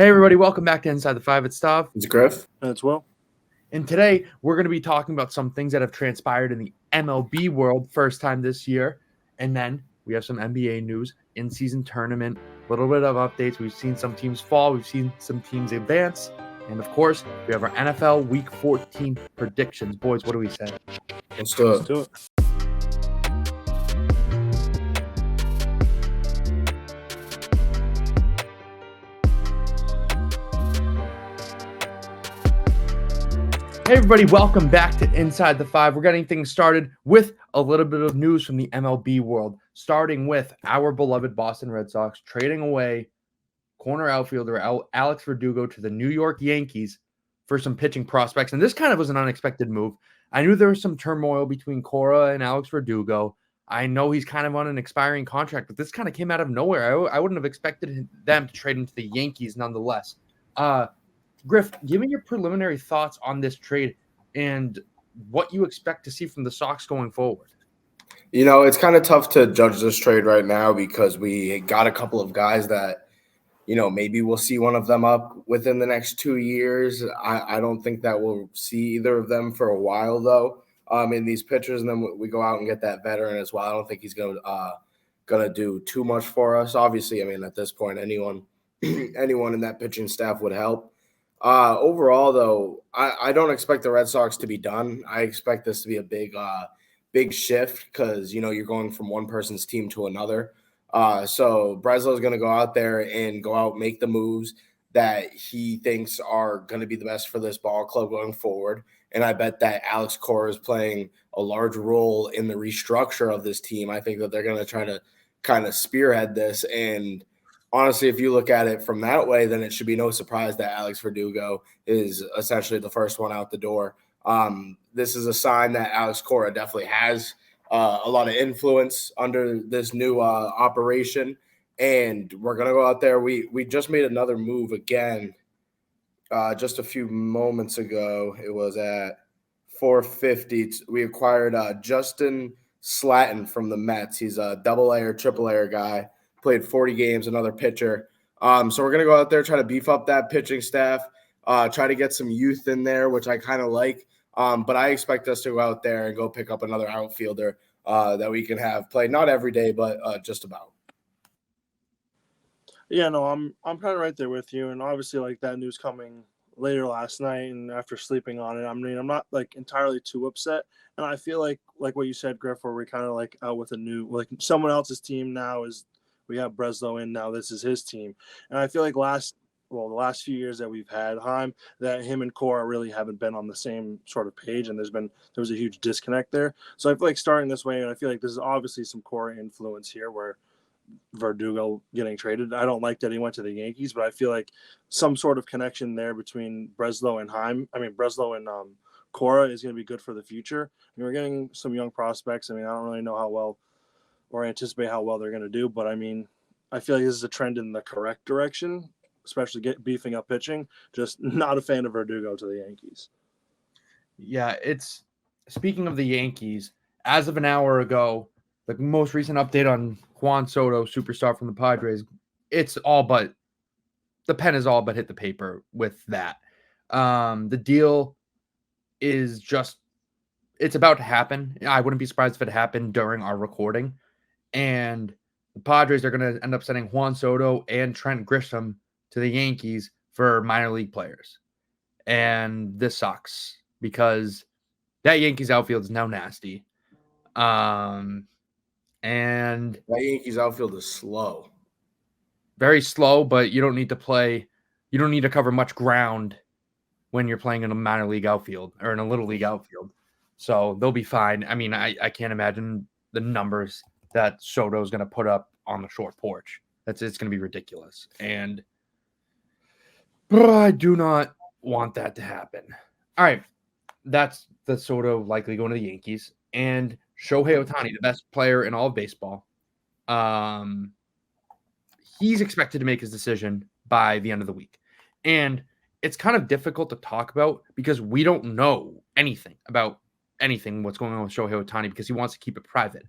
Hey everybody, welcome back to Inside the Five. It's Stav. It's Griff. As well. And today we're going to be talking about some things that have transpired in the MLB world first time this year. And then we have some NBA news, in-season tournament, a little bit of updates. We've seen some teams fall. We've seen some teams advance. And of course, we have our NFL Week 14 predictions. Boys, what do we say? Let's do it. Hey everybody, welcome back to Inside the Five. We're getting things started with a little bit of news from the MLB world, starting with our beloved Boston Red Sox trading away corner outfielder Alex Verdugo to the New York Yankees for some pitching prospects. And this kind of was an unexpected move. I knew there was some turmoil between Cora and Alex Verdugo. I know he's kind of on an expiring contract, but this kind of came out of nowhere. I wouldn't have expected them to trade into the Yankees nonetheless. Griff, give me your preliminary thoughts on this trade and what you expect to see from the Sox going forward. You know, it's kind of tough to judge this trade right now because we got a couple of guys that, maybe we'll see one of them up within the next 2 years. I don't think that we'll see either of them for a while, though, in these pitchers. And then we go out and get that veteran as well. I don't think he's going to do too much for us. Obviously, I mean, at this point, anyone in that pitching staff would help. Overall, though, I don't expect the Red Sox to be done. I expect this to be a big shift because, you're going from one person's team to another. So Breslow's going to go out there and make the moves that he thinks are going to be the best for this ball club going forward. And I bet that Alex Cora is playing a large role in the restructure of this team. I think that they're going to try to kind of spearhead this. And honestly, if you look at it from that way, then it should be no surprise that Alex Verdugo is essentially the first one out the door. This is a sign that Alex Cora definitely has a lot of influence under this new operation. And we're going to go out there. We just made another move again just a few moments ago. It was at 450. We acquired Justin Slatton from the Mets. He's a double-A or triple-A guy. Played 40 games, another pitcher. So we're going to go out there, try to beef up that pitching staff, try to get some youth in there, which I kind of like. But I expect us to go out there and go pick up another outfielder that we can have play, not every day, but just about. Yeah, no, I'm kind of right there with you. And obviously, like, that news coming later last night and after sleeping on it, I mean, I'm not, like, entirely too upset. And I feel like what you said, Griff, where we're kind of, like, out with a new – like, someone else's team now is – we have Breslow in now. This is his team. And I feel like the last few years that we've had that him and Cora really haven't been on the same sort of page, and there was a huge disconnect there. So I feel like starting this way, and I feel like there's obviously some Cora influence here where Verdugo getting traded. I don't like that he went to the Yankees, but I feel like some sort of connection there between Breslow and Cora is going to be good for the future. I mean, we're getting some young prospects. I mean, I don't really know how well or anticipate how well they're going to do. But, I mean, I feel like this is a trend in the correct direction, especially beefing up pitching. Just not a fan of Verdugo to the Yankees. Yeah, speaking of the Yankees, as of an hour ago, the most recent update on Juan Soto, superstar from the Padres, the pen is all but hit the paper with that. The deal is it's about to happen. I wouldn't be surprised if it happened during our recording. And the Padres are going to end up sending Juan Soto and Trent Grisham to the Yankees for minor league players. And this sucks because that Yankees outfield is now nasty. And that Yankees outfield is slow. Very slow, but you don't need to cover much ground when you're playing in a minor league outfield or in a little league outfield. So they'll be fine. I mean, I can't imagine the numbers that Soto is going to put up on the short porch. It's going to be ridiculous. And I do not want that to happen. All right. That's the Soto likely going to the Yankees. And Shohei Ohtani, the best player in all of baseball. He's expected to make his decision by the end of the week. And it's kind of difficult to talk about because we don't know anything about what's going on with Shohei Ohtani because he wants to keep it private.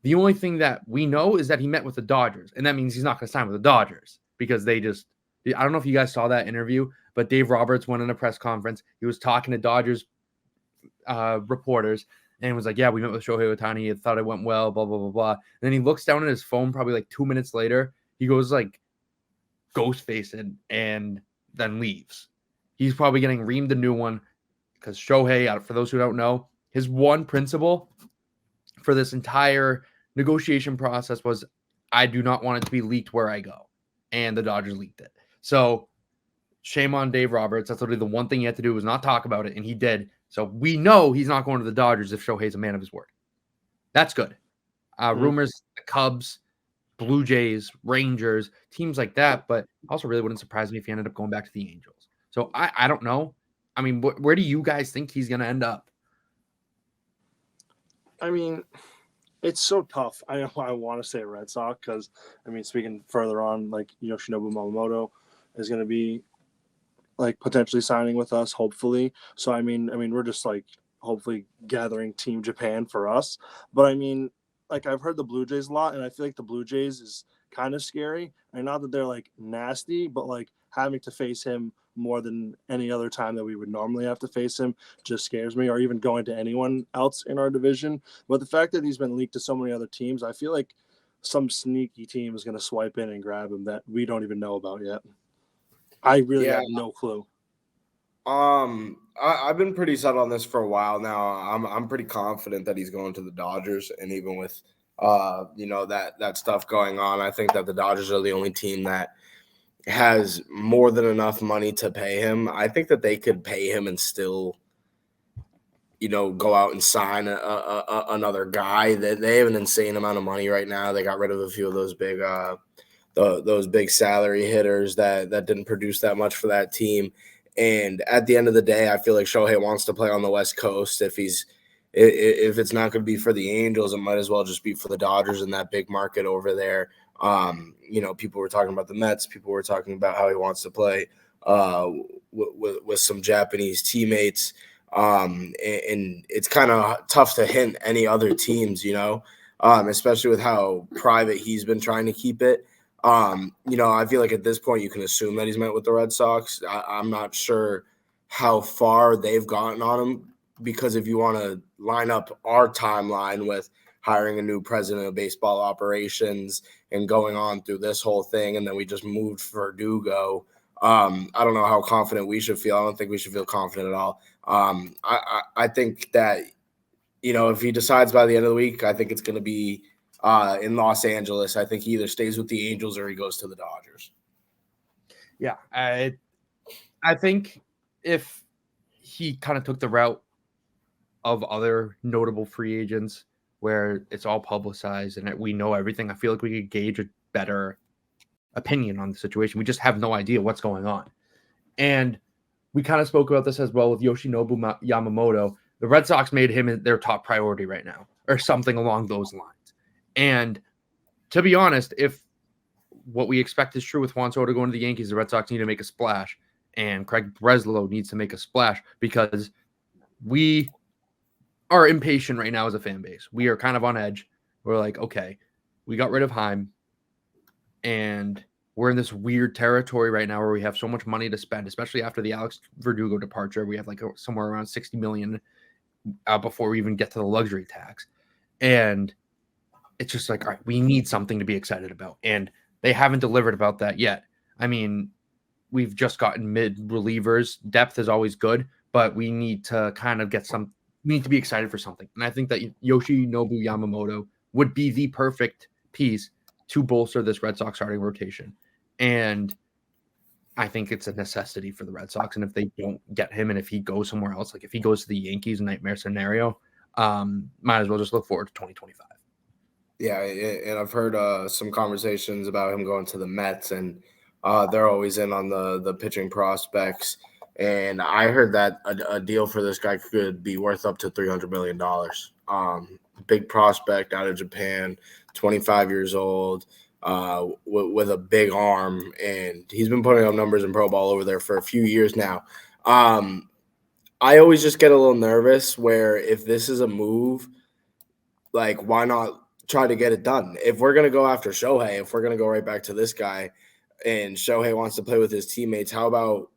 The only thing that we know is that he met with the Dodgers, and that means he's not going to sign with the Dodgers because they just I don't know if you guys saw that interview, but Dave Roberts went in a press conference. He was talking to Dodgers reporters and was like, yeah, we met with Shohei Ohtani. He thought it went well, blah, blah, blah, blah. And then he looks down at his phone probably like 2 minutes later. He goes like ghost facing and then leaves. He's probably getting reamed a new one because Shohei, for those who don't know, his one principle for this entire negotiation process was, I do not want it to be leaked where I go. And the Dodgers leaked it. So shame on Dave Roberts. That's literally the one thing he had to do was not talk about it, and he did. So we know he's not going to the Dodgers if Shohei's a man of his word. That's good. Rumors, the Cubs, Blue Jays, Rangers, teams like that, but also really wouldn't surprise me if he ended up going back to the Angels. So I don't know. I mean, where do you guys think he's going to end up? I mean, it's so tough. I want to say Red Sox because, I mean, speaking further on, like Yoshinobu Yamamoto is going to be like potentially signing with us, hopefully. So I mean, we're just like hopefully gathering Team Japan for us. But I mean, like I've heard the Blue Jays a lot, and I feel like the Blue Jays is kind of scary. And not that they're like nasty, but like having to face him more than any other time that we would normally have to face him just scares me, or even going to anyone else in our division. But the fact that he's been leaked to so many other teams, I feel like some sneaky team is going to swipe in and grab him that we don't even know about yet. I really have no clue. I've been pretty set on this for a while now. I'm pretty confident that he's going to the Dodgers, and even with that stuff going on, I think that the Dodgers are the only team that has more than enough money to pay him. I think that they could pay him and still, go out and sign another guy. They have an insane amount of money right now. They got rid of a few of those big those big salary hitters that didn't produce that much for that team. And at the end of the day, I feel like Shohei wants to play on the West Coast. If it's not going to be for the Angels, it might as well just be for the Dodgers in that big market over there. People were talking about the Mets. People were talking about how he wants to play with some Japanese teammates. And it's kind of tough to hint any other teams, especially with how private he's been trying to keep it. I feel like at this point you can assume that he's met with the Red Sox. I'm not sure how far they've gotten on him, because if you want to line up our timeline with hiring a new president of baseball operations and going on through this whole thing, and then we just moved Verdugo, I don't know how confident we should feel. I don't think we should feel confident at all. I think that, if he decides by the end of the week, I think it's going to be in Los Angeles. I think he either stays with the Angels or he goes to the Dodgers. Yeah, I think if he kind of took the route of other notable free agents where it's all publicized and we know everything, I feel like we could gauge a better opinion on the situation. We just have no idea what's going on. And we kind of spoke about this as well with Yoshinobu Yamamoto. The Red Sox made him their top priority right now, or something along those lines. And to be honest, if what we expect is true with Juan Soto going to the Yankees, the Red Sox need to make a splash, and Craig Breslow needs to make a splash, because we are impatient right now as a fan base. We are kind of on edge. We're like, okay, we got rid of Heim, and we're in this weird territory right now where we have so much money to spend, especially after the Alex Verdugo departure. We have like somewhere around $60 million before we even get to the luxury tax. And it's just like, all right, we need something to be excited about. And they haven't delivered about that yet. I mean, we've just gotten mid relievers. Depth is always good, but we need to kind of we need to be excited for something. And I think that Yoshinobu Yamamoto would be the perfect piece to bolster this Red Sox starting rotation. And I think it's a necessity for the Red Sox. And if they don't get him, and if he goes somewhere else, like if he goes to the Yankees, nightmare scenario, might as well just look forward to 2025. Yeah, and I've heard some conversations about him going to the Mets, and they're always in on the pitching prospects. And I heard that a deal for this guy could be worth up to $300 million. Big prospect out of Japan, 25 years old, with a big arm, and he's been putting up numbers in pro ball over there for a few years now. I always just get a little nervous where if this is a move, like, why not try to get it done? If we're going to go after Shohei, if we're going to go right back to this guy, and Shohei wants to play with his teammates, how about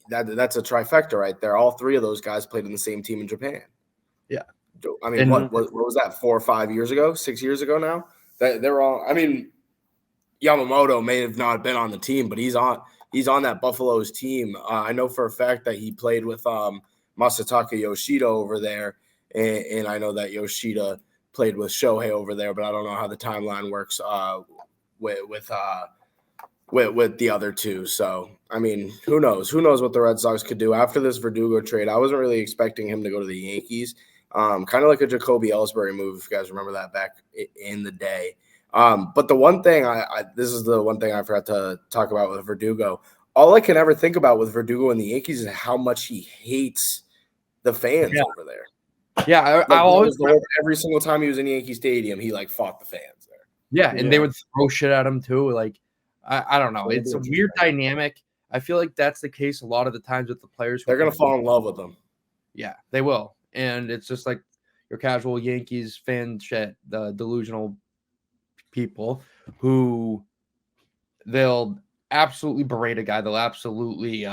that? That's a trifecta right there. All three of those guys played in the same team in Japan. Yeah. I mean, And what was that, 4 or 5 years ago, 6 years ago now? They're all. I mean, Yamamoto may have not been on the team, but he's on that Buffalo's team. I know for a fact that he played with Masataka Yoshida over there, and I know that Yoshida played with Shohei over there, but I don't know how the timeline works with the other two. So, I mean, who knows? Who knows what the Red Sox could do after this Verdugo trade? I wasn't really expecting him to go to the Yankees. Kind of like a Jacoby Ellsbury move, if you guys remember that back in the day. But the one thing this is the one thing I forgot to talk about with Verdugo. All I can ever think about with Verdugo and the Yankees is how much he hates the fans over there. Yeah, I always every single time he was in Yankee Stadium, he fought the fans there. Yeah, and they would throw shit at him too. I don't know. It's a weird dynamic. I feel like that's the case a lot of the times with the players. They're gonna fall in love with them. Yeah, they will. And it's just like your casual Yankees fan shit, the delusional people who they'll absolutely berate a guy. They'll absolutely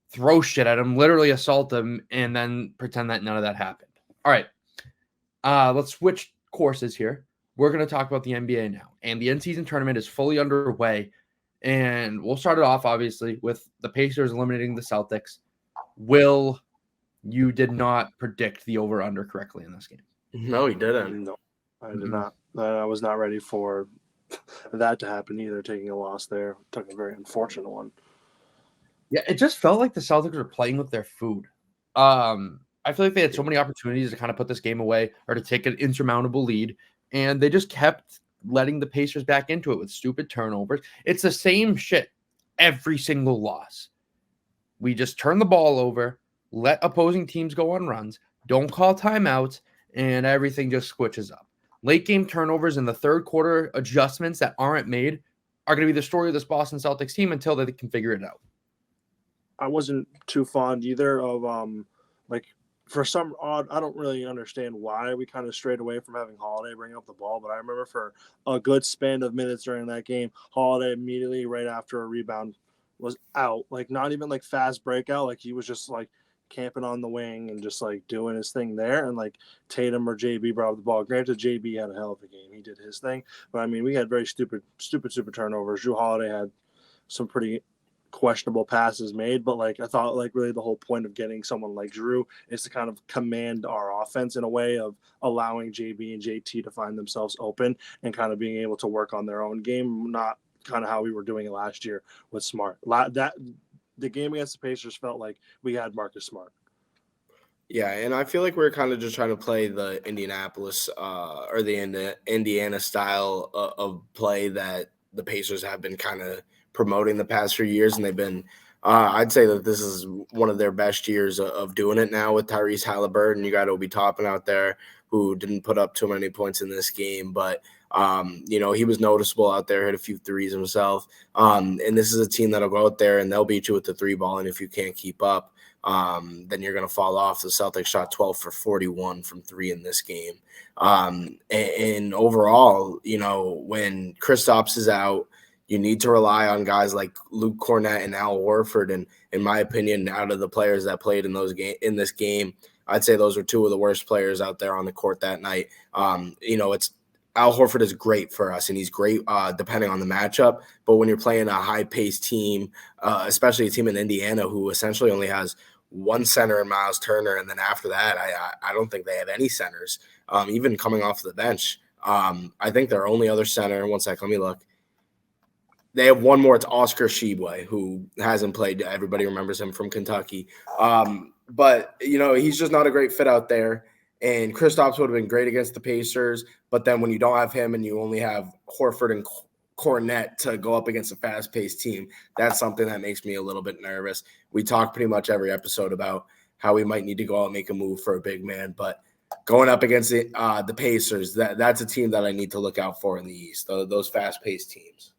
throw shit at him, literally assault him, and then pretend that none of that happened. All right. Let's switch courses here. We're going to talk about the NBA now. And the in-season tournament is fully underway. And we'll start it off, obviously, with the Pacers eliminating the Celtics. Will, you did not predict the over-under correctly in this game. No, he didn't. No, I did not. I was not ready for that to happen either, taking a loss there. Took a very unfortunate one. Yeah, it just felt like the Celtics were playing with their food. I feel like they had so many opportunities to kind of put this game away or to take an insurmountable lead, and they just kept letting the Pacers back into it with stupid turnovers. It's the same shit every single loss. We just turn the ball over, let opposing teams go on runs, don't call timeouts, and everything just switches up. Late game turnovers in the third quarter adjustments that aren't made are going to be the story of this Boston Celtics team until they can figure it out. I wasn't too fond either of for some odd, I don't really understand why we kind of strayed away from having Holiday bring up the ball, but I remember for a good span of minutes during that game, Holiday immediately right after a rebound was out, not even fast breakout, he was just camping on the wing and just doing his thing there, and Tatum or JB brought up the ball. Granted, JB had a hell of a game; he did his thing, but I mean, we had very stupid turnovers. Drew Holiday had some pretty questionable passes made, but I thought really the whole point of getting someone like Drew is to kind of command our offense in a way of allowing JB and JT to find themselves open and kind of being able to work on their own game, not kind of how we were doing it last year with Smart. The game against the Pacers felt like we had Marcus Smart. Yeah, and I feel like we're kind of just trying to play the Indianapolis or the Indiana style of play that the Pacers have been kind of promoting the past few years, and they've been I'd say that this is one of their best years of doing it now with Tyrese Halliburton. You got Obi Toppin out there who didn't put up too many points in this game, but he was noticeable out there, hit a few threes himself. And this is a team that'll go out there and they'll beat you with the three ball, and if you can't keep up, then you're going to fall off. The Celtics shot 12 for 41 from three in this game. And overall, when Kristaps is out, you need to rely on guys like Luke Cornett and Al Horford. And in my opinion, out of the players that played in this game, I'd say those are two of the worst players out there on the court that night. It's Al Horford is great for us, and he's great depending on the matchup. But when you're playing a high-paced team, especially a team in Indiana who essentially only has one center in Miles Turner, and then after that, I don't think they have any centers, even coming off the bench. I think their only other center, one sec, let me look. They have one more. It's Oscar Tshiebwe, who hasn't played. Everybody remembers him from Kentucky. But, he's just not a great fit out there. And Kristaps would have been great against the Pacers. But then when you don't have him and you only have Horford and Cornett to go up against a fast-paced team, that's something that makes me a little bit nervous. We talk pretty much every episode about how we might need to go out and make a move for a big man. But going up against the Pacers, that's a team that I need to look out for in the East, those fast-paced teams.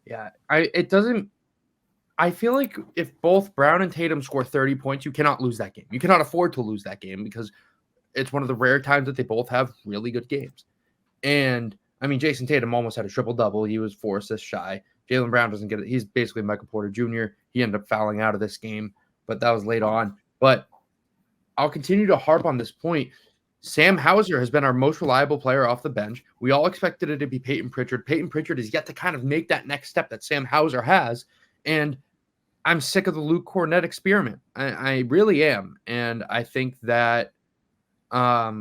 Yeah, I feel like if both Brown and Tatum score 30 points, you cannot lose that game. You cannot afford to lose that game because it's one of the rare times that they both have really good games. And I mean, Jason Tatum almost had a triple-double. He was 4 assists shy. Jaylen Brown doesn't get it. He's basically Michael Porter Jr. He ended up fouling out of this game, but that was late on. But I'll continue to harp on this point. Sam Hauser has been our most reliable player off the bench. We all expected it to be Peyton Pritchard. Peyton Pritchard is yet to kind of make that next step that Sam Hauser has. And I'm sick of the Luke Cornett experiment. I really am. And I think that I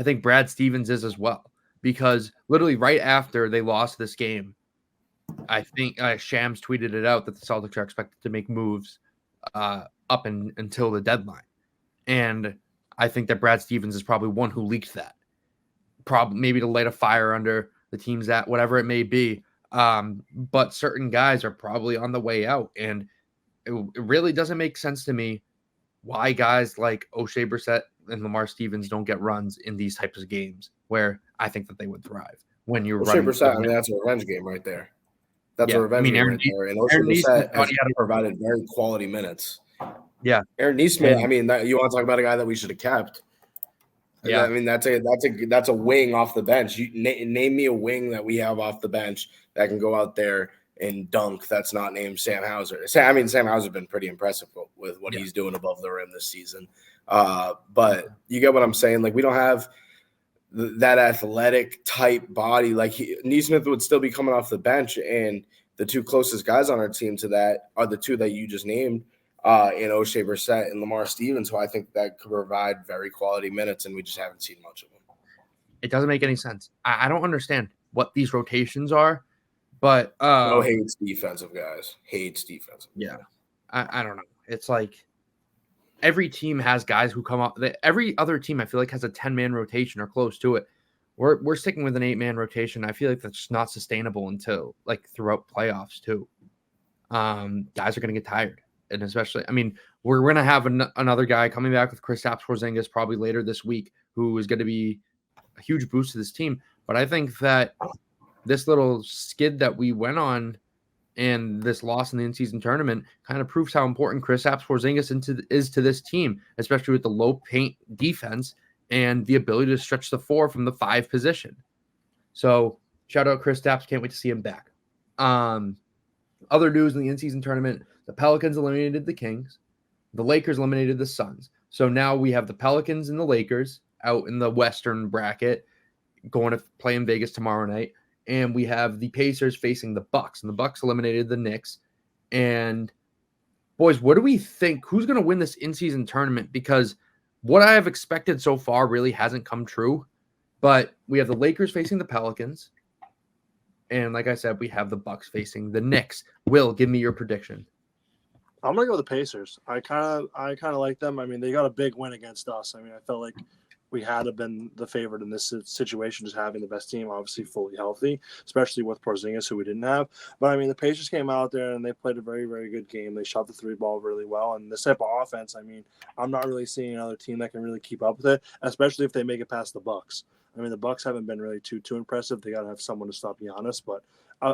think Brad Stevens is as well. Because literally right after they lost this game, I think Shams tweeted it out that the Celtics are expected to make moves until the deadline. And I think that Brad Stevens is probably one who leaked that. Probably maybe to light a fire under the teams that whatever it may be. But certain guys are probably on the way out. And it really doesn't make sense to me why guys like O'Shea Brissett and Lamar Stevens don't get runs in these types of games where I think that they would thrive. When you're O'Shea running. Brissett, I mean, that's a revenge game right there. That's a revenge game right there. And O'Shea Brissett has provided very quality minutes. Yeah. Aaron Neesmith, I mean, you want to talk about a guy that we should have kept. Yeah. I mean, that's a wing off the bench. You name me a wing that we have off the bench that can go out there and dunk that's not named Sam Hauser. I mean, Sam Hauser's been pretty impressive with what he's doing above the rim this season. But you get what I'm saying? Like, we don't have that athletic type body. Like, Neesmith would still be coming off the bench, and the two closest guys on our team to that are the two that you just named, in O'Shea Brissett and Lamar Stevens, who I think that could provide very quality minutes, and we just haven't seen much of them. It doesn't make any sense. I don't understand what these rotations are, but hates defensive guys. Hates defensive. Yeah, I don't know. It's like every team has guys who come up. Every other team I feel like has a 10-man rotation or close to it. We're sticking with an 8-man rotation. I feel like that's just not sustainable until like throughout playoffs too. Guys are going to get tired. And especially, I mean, we're going to have another guy coming back with Kristaps Porzingis probably later this week, who is going to be a huge boost to this team. But I think that this little skid that we went on and this loss in the in-season tournament kind of proves how important Kristaps Porzingis is to this team, especially with the low paint defense and the ability to stretch the 4 from the 5 position. So shout out Kristaps. Can't wait to see him back. Other news in the in-season tournament, the Pelicans eliminated the Kings. The Lakers eliminated the Suns. So now we have the Pelicans and the Lakers out in the Western bracket going to play in Vegas tomorrow night. And we have the Pacers facing the Bucks. And the Bucks eliminated the Knicks. And, boys, what do we think? Who's going to win this in-season tournament? Because what I have expected so far really hasn't come true. But we have the Lakers facing the Pelicans. And like I said, we have the Bucks facing the Knicks. Will, give me your prediction. I'm gonna go with the Pacers. I kind of like them. I mean, they got a big win against us. I mean, I felt like we had to been the favorite in this situation, just having the best team, obviously fully healthy, especially with Porzingis, who we didn't have. But I mean, the Pacers came out there and they played a very, very good game. They shot the 3 ball really well, and this type of offense, I mean, I'm not really seeing another team that can really keep up with it, especially if they make it past the Bucks. I mean, the Bucks haven't been really too impressive. They got to have someone to stop Giannis, but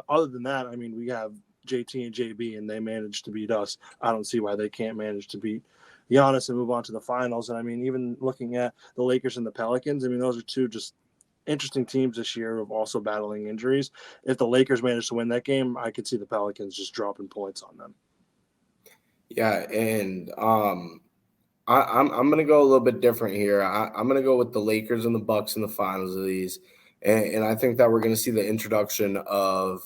other than that, I mean, we have JT and JB, and they managed to beat us. I don't see why they can't manage to beat Giannis and move on to the finals. And I mean, even looking at the Lakers and the Pelicans, I mean, those are two just interesting teams this year of also battling injuries. If the Lakers manage to win that game, I could see the Pelicans just dropping points on them. Yeah, and I'm going to go a little bit different here. I'm going to go with the Lakers and the Bucks in the finals of these. And I think that we're going to see the introduction of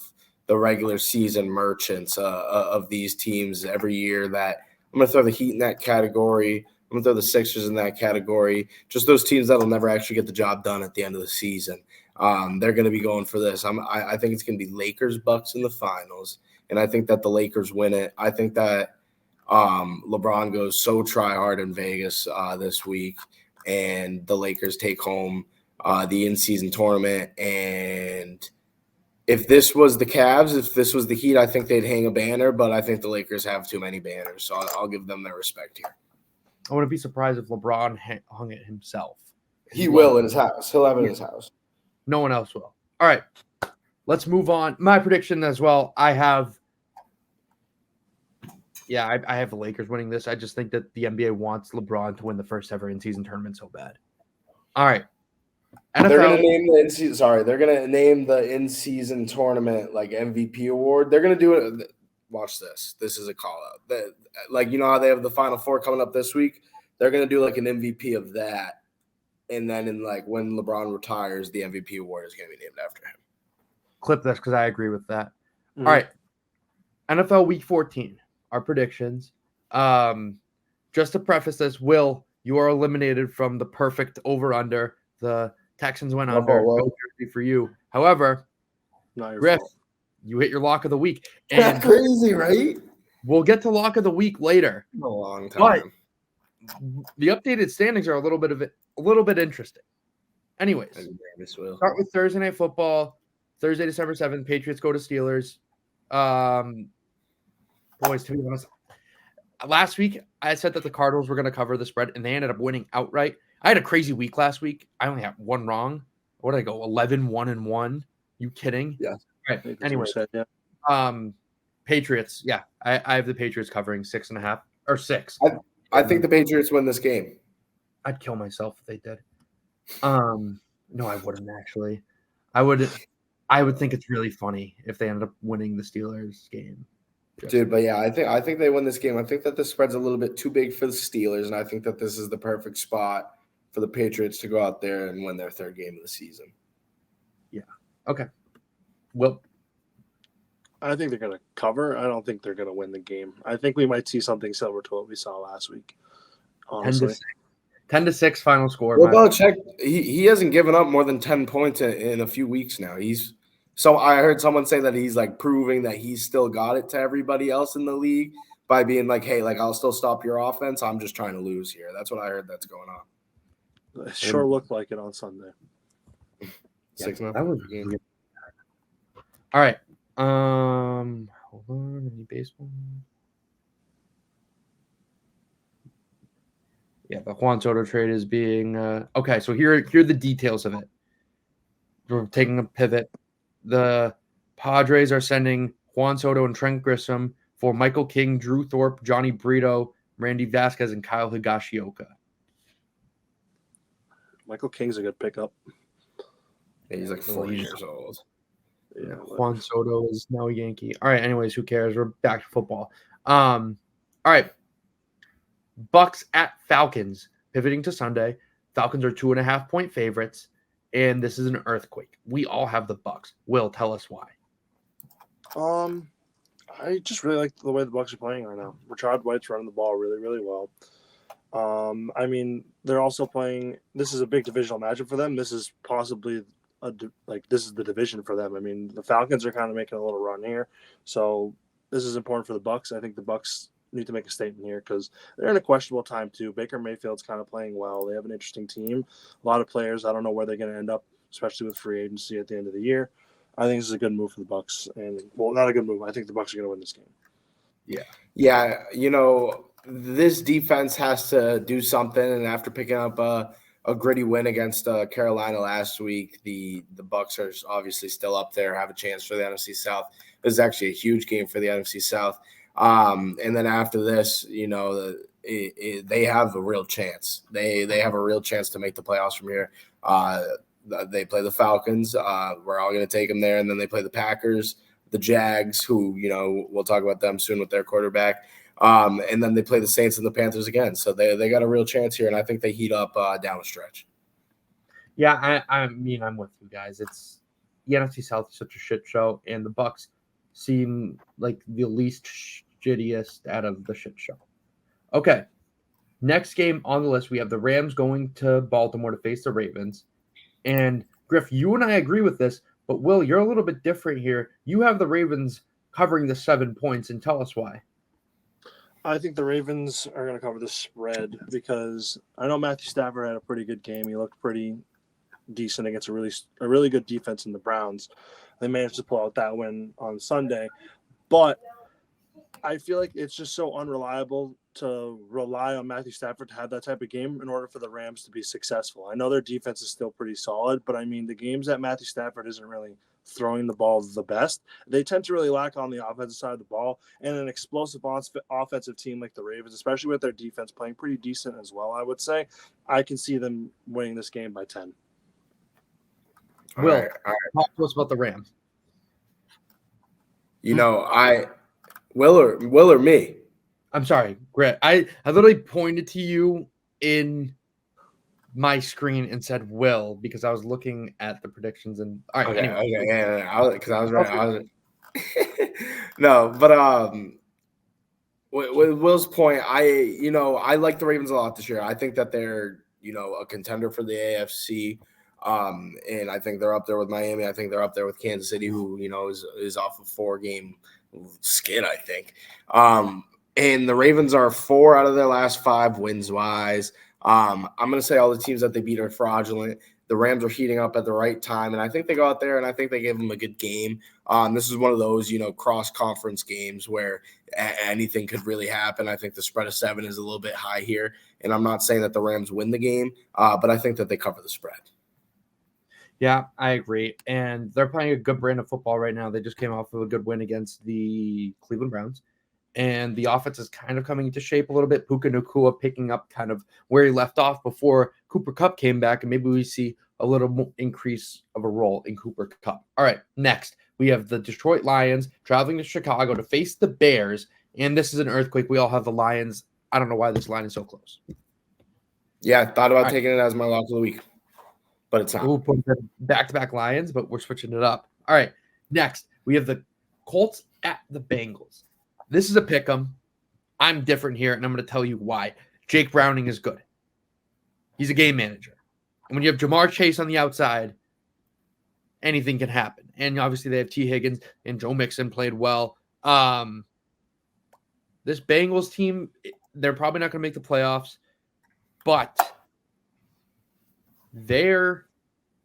the regular season merchants of these teams every year. That I'm going to throw the Heat in that category. I'm going to throw the Sixers in that category. Just those teams that'll never actually get the job done at the end of the season. They're going to be going for this. I think it's going to be Lakers, Bucks in the finals. And I think that the Lakers win it. I think that LeBron goes so try hard in Vegas this week, and the Lakers take home the in-season tournament. And if this was the Cavs, if this was the Heat, I think they'd hang a banner, but I think the Lakers have too many banners, so I'll give them their respect here. I wouldn't be surprised if LeBron hung it himself. He will in his house. He'll have it in his house. No one else will. All right, let's move on. My prediction as well, I have the Lakers winning this. I just think that the NBA wants LeBron to win the first ever in-season tournament so bad. All right. They're gonna NFL. name the in-season. Sorry, they're gonna name the in-season tournament like MVP award. They're gonna do it. Watch this. This is a call out. Like you know how they have the Final Four coming up this week. They're gonna do like an MVP of that, and then in like when LeBron retires, the MVP award is gonna be named after him. Clip this because I agree with that. All right, NFL Week 14. Our predictions. Just to preface this, Will, you are eliminated from the perfect over/under. The Texans went under. No jersey for you. However, Griff, you hit your lock of the week. And crazy, right? We'll get to lock of the week later. A long time. But the updated standings are a little bit interesting. Anyways, start with Thursday Night Football. Thursday, December 7th, Patriots go to Steelers. Boys, to be honest, last week I said that the Cardinals were going to cover the spread, and they ended up winning outright. I had a crazy week last week. I only had one wrong. What did I go? 11-1-1. You kidding? Yeah. Right. Anyway, Patriots. Yeah, I have the Patriots covering 6.5 or 6. I think the Patriots win this game. I'd kill myself if they did. No, I wouldn't actually. I would think it's really funny if they ended up winning the Steelers game. Dude, but yeah, I think they win this game. I think that the spread's a little bit too big for the Steelers, and I think that this is the perfect spot for the Patriots to go out there and win their third game of the season. Yeah. Okay. Well, I think they're going to cover. I don't think they're going to win the game. I think we might see something similar to what we saw last week. Honestly. 10-6 final score. Well, Belichick, he hasn't given up more than 10 points in a few weeks now. So I heard someone say that he's like proving that he's still got it to everybody else in the league by being like, hey, like I'll still stop your offense. I'm just trying to lose here. That's what I heard that's going on. It sure looked like it on Sunday. 6-0. That was game. All right. Hold on. Any baseball? Yeah, the Juan Soto trade is being okay. So here are the details of it. We're taking a pivot. The Padres are sending Juan Soto and Trent Grisham for Michael King, Drew Thorpe, Johnny Brito, Randy Vasquez, and Kyle Higashioka. Michael King's a good pickup. Yeah, he's like 40 years old. Yeah, Juan Soto is now a Yankee. All right, anyways, who cares? We're back to football. All right. Bucks at Falcons, pivoting to Sunday. Falcons are 2.5-point favorites, and this is an earthquake. We all have the Bucks. Will, tell us why. I just really like the way the Bucks are playing right now. Rashad White's running the ball really, really well. I mean, they're also playing. This is a big divisional matchup for them. This is possibly this is the division for them. I mean, the Falcons are kind of making a little run here, so this is important for the Bucks. I think the Bucks need to make a statement here because they're in a questionable time too. Baker Mayfield's kind of playing well. They have an interesting team, a lot of players. I don't know where they're going to end up, especially with free agency at the end of the year. I think this is a good move for the Bucks, and well, not a good move. I think the Bucks are going to win this game. Yeah. You know, this defense has to do something, and after picking up a gritty win against Carolina last week, the Bucks are obviously still up there, have a chance for the NFC South. This is actually a huge game for the NFC South. And then after this, you know, they have a real chance. They have a real chance to make the playoffs from here. They play the Falcons. We're all going to take them there. And then they play the Packers, the Jags, who, you know, we'll talk about them soon with their quarterback. And then they play the Saints and the Panthers again. So they got a real chance here, and I think they heat up down the stretch. Yeah, I mean, I'm with you guys. It's the NFC South is such a shit show, and the Bucks seem like the least shittiest out of the shit show. Okay, next game on the list, we have the Rams going to Baltimore to face the Ravens. And Griff, you and I agree with this, but Will, you're a little bit different here. You have the Ravens covering the 7 points, and tell us why. I think the Ravens are going to cover the spread because I know Matthew Stafford had a pretty good game. He looked pretty decent against a really good defense in the Browns. They managed to pull out that win on Sunday, but I feel like it's just so unreliable to rely on Matthew Stafford to have that type of game in order for the Rams to be successful. I know their defense is still pretty solid, but I mean, the games that Matthew Stafford isn't really throwing the ball the best, they tend to really lack on the offensive side of the ball, and an explosive offensive team like the Ravens, especially with their defense playing pretty decent as well, I would say, I can see them winning this game by 10. All Will, right. All right. talk to us about the Rams. You know, Will or me. I'm sorry, Grant. I literally pointed to you in my screen and said Will because I was looking at the predictions. And all right, Okay. anyway. Okay. Yeah. Because I was right. No, but with Will's point, I like the Ravens a lot this year. I think that they're a contender for the AFC. And I think they're up there with Miami. I think they're up there with Kansas City, who is off a 4-game skid, I think. And the Ravens are 4 out of their last 5 wins wise. I'm going to say all the teams that they beat are fraudulent. The Rams are heating up at the right time, and I think they go out there and I think they give them a good game. This is one of those, cross-conference games where anything could really happen. I think the spread of 7 is a little bit high here, and I'm not saying that the Rams win the game, but I think that they cover the spread. Yeah, I agree. And they're playing a good brand of football right now. They just came off of a good win against the Cleveland Browns. And the offense is kind of coming into shape a little bit. Puka Nacua picking up kind of where he left off before Cooper Kupp came back. And maybe we see a little more increase of a role in Cooper Kupp. All right, next, we have the Detroit Lions traveling to Chicago to face the Bears. And this is an earthquake. We all have the Lions. I don't know why this line is so close. Yeah, I thought about taking it as my lock of the week, but it's not. We'll put back-to-back Lions, but we're switching it up. All right, next, we have the Colts at the Bengals. This is a pick 'em. I'm different here, and I'm going to tell you why. Jake Browning is good. He's a game manager. And when you have Jamar Chase on the outside, anything can happen. And obviously they have T. Higgins and Joe Mixon played well. This Bengals team, they're probably not going to make the playoffs, but they're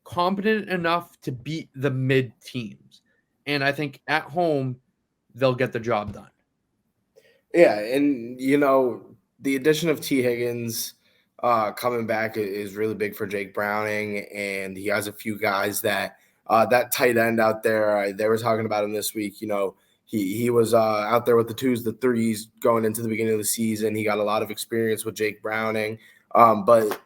competent enough to beat the mid teams. And I think at home, they'll get the job done. Yeah, and the addition of T. Higgins coming back is really big for Jake Browning, and he has a few guys that tight end out there. They were talking about him this week. He was out there with the 2s, the 3s going into the beginning of the season. He got a lot of experience with Jake Browning, but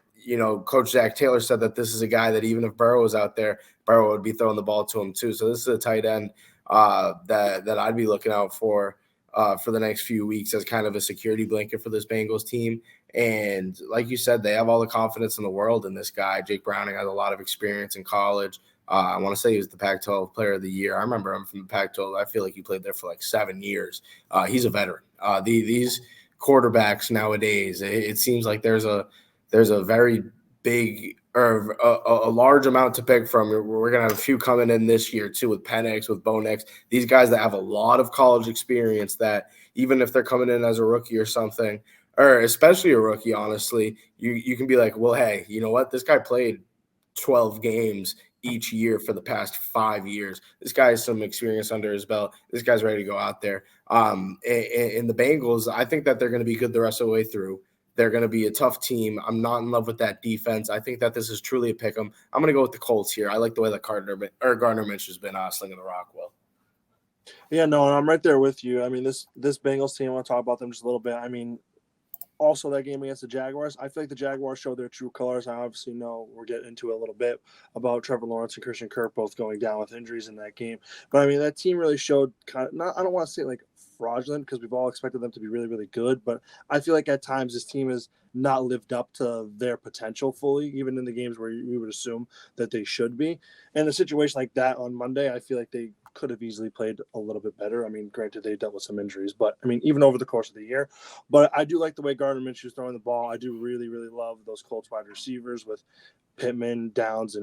Coach Zach Taylor said that this is a guy that even if Burrow was out there, Burrow would be throwing the ball to him too. So this is a tight end that I'd be looking out for the next few weeks as kind of a security blanket for this Bengals team. And like you said, they have all the confidence in the world in this guy. Jake Browning has a lot of experience in college. I want to say he was the Pac-12 Player of the Year. I remember him from the Pac-12. I feel like he played there for like 7 years. He's a veteran. These quarterbacks nowadays, it seems like there's a very big or a large amount to pick from. We're going to have a few coming in this year too with Penix, with Bo Nix, these guys that have a lot of college experience that even if they're coming in as a rookie or something, or especially a rookie, honestly, you can be like, well, hey, you know what? This guy played 12 games each year for the past 5 years. This guy has some experience under his belt. This guy's ready to go out there. And the Bengals, I think that they're going to be good the rest of the way through. They're going to be a tough team. I'm not in love with that defense. I think that this is truly a pick 'em. I'm going to go with the Colts here. I like the way that Gardner Minshew has been slinging the rock well. Yeah, no, and I'm right there with you. I mean, this Bengals team, I want to talk about them just a little bit. I mean, also that game against the Jaguars, I feel like the Jaguars showed their true colors. I obviously know we'll get into it a little bit about Trevor Lawrence and Christian Kirk both going down with injuries in that game. But I mean, that team really showed kind of I don't want to say like fraudulent because we've all expected them to be really, really good. But I feel like at times this team has not lived up to their potential fully, even in the games where we would assume that they should be. And a situation like that on Monday, I feel like they could have easily played a little bit better. I mean, granted, they dealt with some injuries, but I mean, even over the course of the year. But I do like the way Gardner Minshew is throwing the ball. I do really, really love those Colts wide receivers with Pittman, Downs.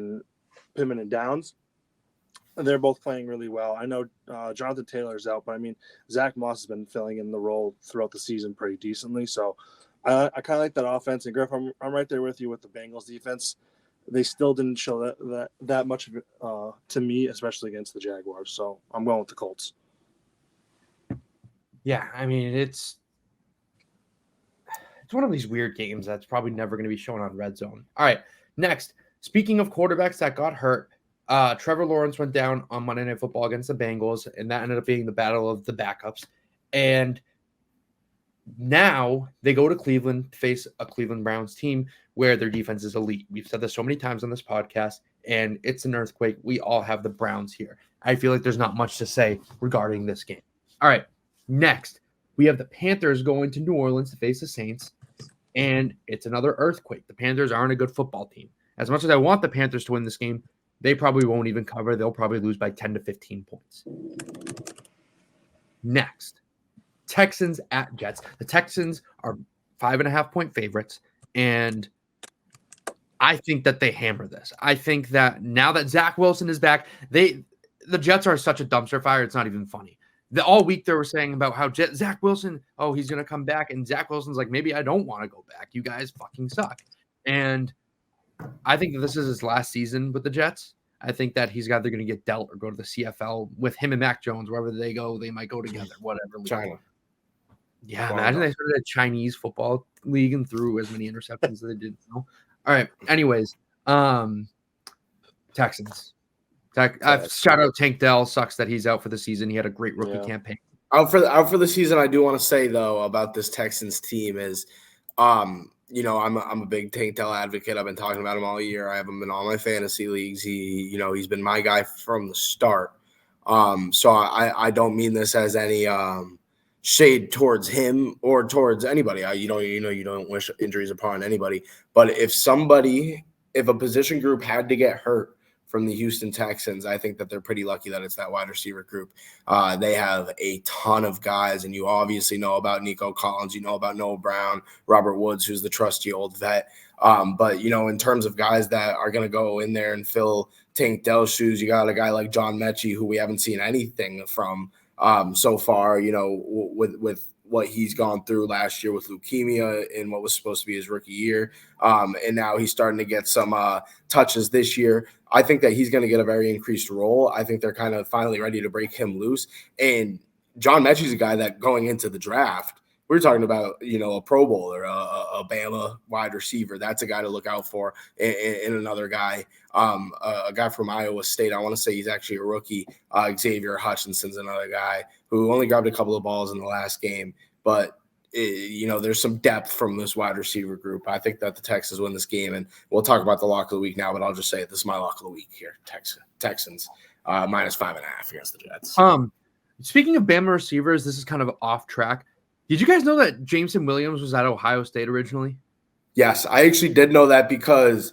They're both playing really well. I know Jonathan Taylor's out, but I mean, Zach Moss has been filling in the role throughout the season pretty decently. So I kind of like that offense. And Griff, I'm right there with you with the Bengals defense. They still didn't show that much of it to me, especially against the Jaguars. So I'm going with the Colts. Yeah, I mean, it's one of these weird games that's probably never going to be shown on Red Zone. All right, next. Speaking of quarterbacks that got hurt, Trevor Lawrence went down on Monday Night Football against the Bengals, and that ended up being the battle of the backups. And now they go to Cleveland to face a Cleveland Browns team where their defense is elite. We've said this so many times on this podcast. and it's an earthquake. We all have the Browns here. I feel like there's not much to say regarding this game. All right, next, we have the Panthers going to New Orleans to face the Saints, and it's another earthquake. The Panthers aren't a good football team. As much as I want the Panthers to win this game, they probably won't even cover. They'll probably lose by 10 to 15 points. Next, Texans at Jets. The Texans are 5.5-point favorites, and I think that they hammer this. I think that now that Zach Wilson is back, the Jets are such a dumpster fire, it's not even funny. All week they were saying about how Zach Wilson, he's going to come back, and Zach Wilson's like, maybe I don't want to go back. You guys fucking suck. And I think that this is his last season with the Jets. I think that he's either going to get dealt or go to the CFL with him and Mac Jones. Wherever they go, they might go together, whatever. China. Yeah, imagine they started a Chinese football league and threw as many interceptions as they did. All right. Anyways, Texans. Shout out Tank Dell. Sucks that he's out for the season. He had a great rookie campaign. Out for the season. I do want to say though about this Texans team is, I'm a big Tank Dell advocate. I've been talking about him all year. I have him in all my fantasy leagues. He's been my guy from the start. So I don't mean this as any shade towards him or towards anybody. You don't wish injuries upon anybody. But if a position group had to get hurt from the Houston Texans, I think that they're pretty lucky that it's that wide receiver group. They have a ton of guys, and you obviously know about Nico Collins, you know about Noah Brown, Robert Woods, who's the trusty old vet. But, in terms of guys that are going to go in there and fill Tank Dell's shoes, you got a guy like John Mechie, who we haven't seen anything from so far, with what he's gone through last year with leukemia in what was supposed to be his rookie year. And now he's starting to get some touches this year. I think that he's going to get a very increased role. I think they're kind of finally ready to break him loose. And John Mechie's a guy that going into the draft, we're talking about, a Pro Bowler, a Bama wide receiver. That's a guy to look out for. And another guy, a guy from Iowa State. I want to say he's actually a rookie. Xavier Hutchinson's another guy who only grabbed a couple of balls in the last game. But, there's some depth from this wide receiver group. I think that the Texans win this game. And we'll talk about the lock of the week now, but I'll just say this is my lock of the week here. Texans -5.5 against the Jets. Speaking of Bama receivers, this is kind of off track. Did you guys know that Jameson Williams was at Ohio State originally? Yes, I actually did know that because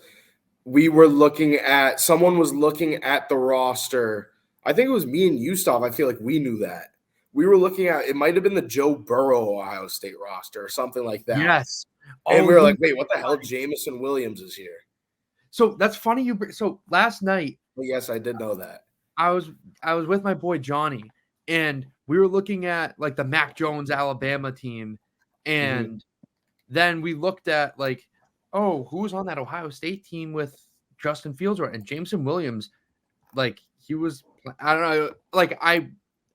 someone was looking at the roster. I think it was me and Yustov. I feel like we knew that. We were looking at, it might have been the Joe Burrow Ohio State roster or something like that. Yes. And we were like, wait, what the hell? Jameson Williams is here. So that's funny. So last night. Well, yes, I did know that. I was with my boy Johnny, and we were looking at like the Mac Jones Alabama team, and then we looked at who's on that Ohio State team with Justin Fields, and Jameson Williams, he was, I don't know,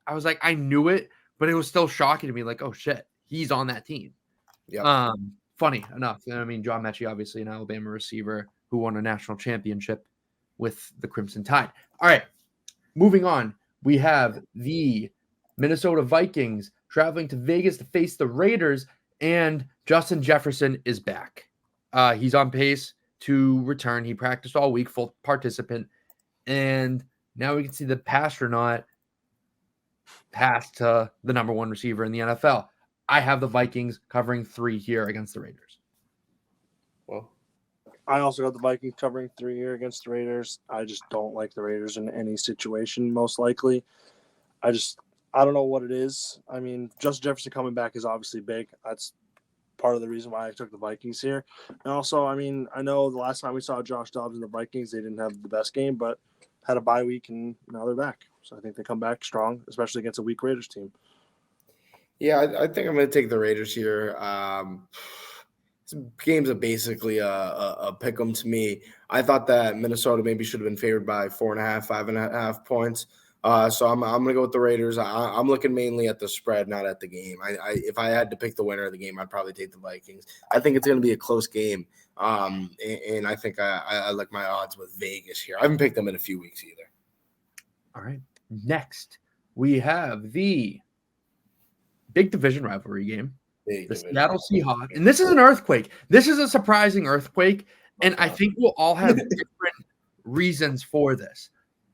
I was like, I knew it, but it was still shocking to me, oh shit, he's on that team. Yeah. Funny enough. I mean, John Mechie, obviously an Alabama receiver who won a national championship with the Crimson Tide. All right, moving on. We have the Minnesota Vikings traveling to Vegas to face the Raiders, and Justin Jefferson is back. He's on pace to return. He practiced all week, full participant, and now we can see the pastronaut pass to the number one receiver in the NFL. I have the Vikings covering 3 here against the Raiders. Well, I also got the Vikings covering 3 here against the Raiders. I just don't like the Raiders in any situation, most likely. I don't know what it is. I mean, Justin Jefferson coming back is obviously big. That's part of the reason why I took the Vikings here. And also, I mean, I know the last time we saw Josh Dobbs and the Vikings, they didn't have the best game, but had a bye week, and now they're back. So I think they come back strong, especially against a weak Raiders team. Yeah, I think I'm going to take the Raiders here. This game's basically a pick 'em to me. I thought that Minnesota maybe should have been favored by 4.5, 5.5 points. So I'm going to go with the Raiders. I'm looking mainly at the spread, not at the game. If I had to pick the winner of the game, I'd probably take the Vikings. I think it's going to be a close game, and I think I like my odds with Vegas here. I haven't picked them in a few weeks either. All right. Next, we have the big division rivalry game, the Seattle Seahawks. And this is an earthquake. This is a surprising earthquake, and I think we'll all have different reasons for this.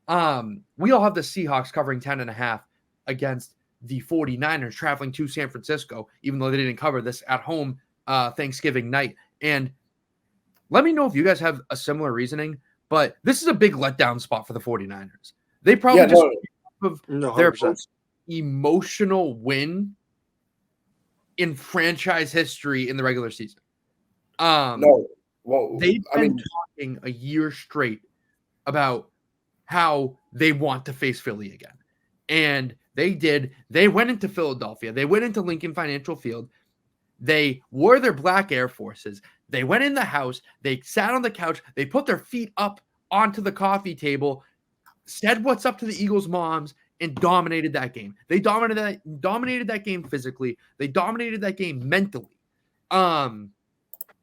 We all have the Seahawks covering 10.5 against the 49ers traveling to San Francisco, even though they didn't cover this at home Thanksgiving night. And let me know if you guys have a similar reasoning, but this is a big letdown spot for the 49ers. They probably of their most emotional win in franchise history in the regular season. They've been talking a year straight about how they want to face Philly again. And they did. They went into Philadelphia. They went into Lincoln Financial Field. They wore their black Air Forces. They went in the house. They sat on the couch. They put their feet up onto the coffee table, said what's up to the Eagles' moms, and dominated that game. They dominated that game physically. They dominated that game mentally. And